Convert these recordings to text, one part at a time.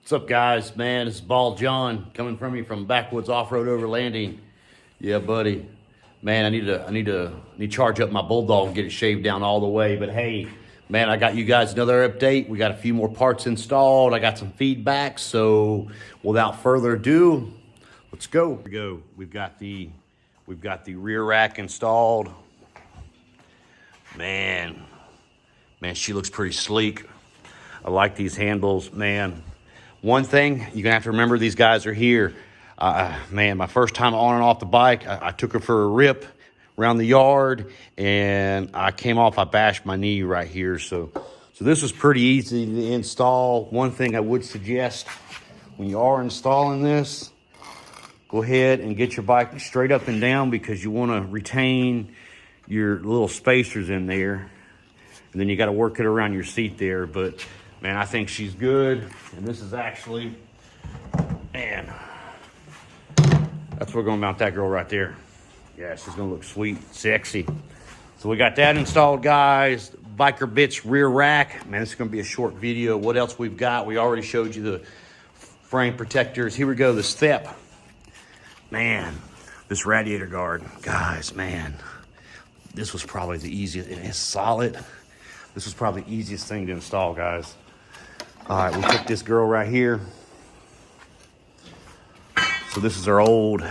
What's up, guys? Man, this is Ball John coming from you from Backwoods Off-Road Overlanding. Yeah, buddy. Man, I need to charge up my Bulldog and get it shaved down all the way. But hey, man, I got you guys another update. We got a few more parts installed. I got some feedback. So without further ado, let's go. Here we go. We've got the rear rack installed. Man, she looks pretty sleek. I like these handles, man. One thing, you're gonna have to remember, these guys are here. Man, my first time on and off the bike, I took her for a rip around the yard, and I came off, I bashed my knee right here. So this was pretty easy to install. One thing I would suggest when you are installing this, go ahead and get your bike straight up and down, because you wanna retain your little spacers in there. And then you gotta work it around your seat there. But man, I think she's good. And this is actually, man, that's where we're gonna mount that girl right there. Yeah, she's gonna look sweet, sexy. So we got that installed, guys. BikerzBits rear rack. Man, this is gonna be a short video. What else we've got? We already showed you the frame protectors. Here we go, this THEP. Man, this radiator guard. Guys, man, this was probably the easiest, and it's solid. This was probably the easiest thing to install, guys. All right, we put this girl right here. So this is our old,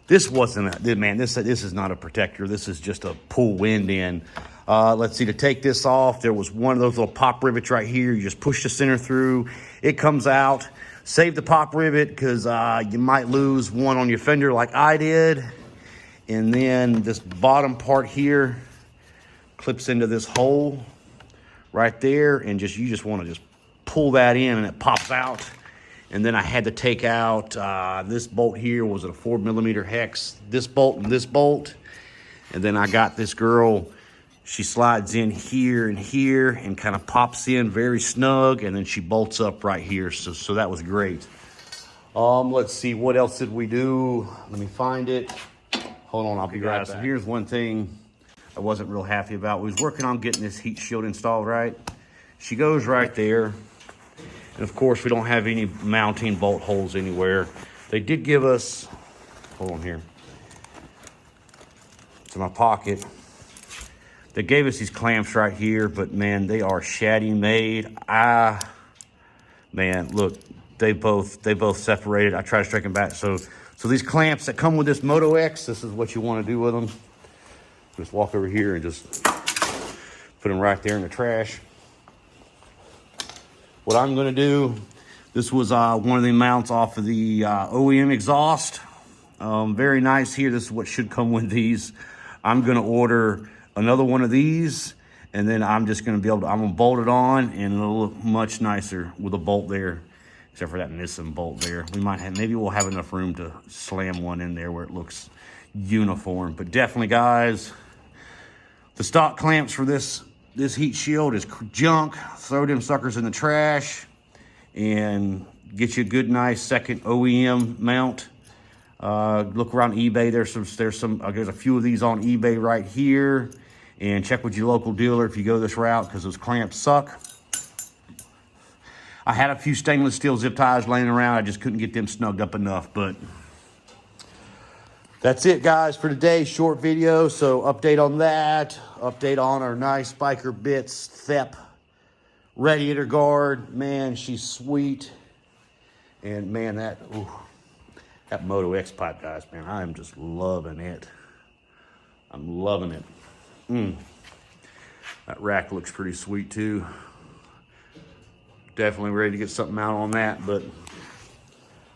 this wasn't, man, this is not a protector. This is just a pull wind in. Let's see, to take this off, there was one of those little pop rivets right here. You just push the center through, it comes out. Save the pop rivet, because you might lose one on your fender like I did. And then this bottom part here clips into this hole right there, and you just want to just pull that in, and it pops out. And then I had to take out this bolt here. Was it a 4mm hex? This bolt and this bolt. And then I got this girl, she slides in here and kind of pops in very snug, and then she bolts up right here. So that was great. Let's see, what else did we do? Let me find it. Hold on, I'll be right back. So here's one thing I wasn't real happy about. We was working on getting this heat shield installed, right? She goes right there. And of course, we don't have any mounting bolt holes anywhere. They did give us, hold on here. It's in my pocket. They gave us these clamps right here, but man, they are shoddy made. Man, look, they both separated. I tried to strike them back. So these clamps that come with this Moto-x, this is what you want to do with them. Just walk over here and just put them right there in the trash. What I'm gonna do, this was one of the mounts off of the OEM exhaust. Very nice here. This is what should come with these. I'm gonna order another one of these, and then I'm just gonna I'm gonna bolt it on, and it'll look much nicer with a bolt there, except for that missing bolt there. Maybe we'll have enough room to slam one in there where it looks uniform. But definitely, guys, the stock clamps for this heat shield is junk. Throw them suckers in the trash and get you a good, nice second OEM mount. Look around eBay. There's a few of these on eBay right here, and check with your local dealer if you go this route, because those clamps suck. I had a few stainless steel zip ties laying around. I just couldn't get them snugged up enough. But that's it, guys, for today. Short video. So update on that. Update on our nice BikerzBits THEP Radiator guard. Man, she's sweet. And man, that Moto-x pipe, guys, man, I am just loving it. I'm loving it. That rack looks pretty sweet too. Definitely ready to get something out on that. But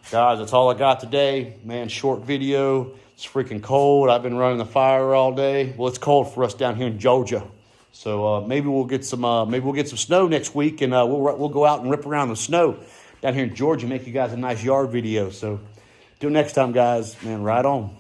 guys, that's all I got today. Man, short video. It's freaking cold. I've been running the fire all day. Well, it's cold for us down here in Georgia. So maybe we'll get some snow next week, and we'll go out and rip around the snow down here in Georgia, make you guys a nice yard video. So till next time, guys, man, ride on.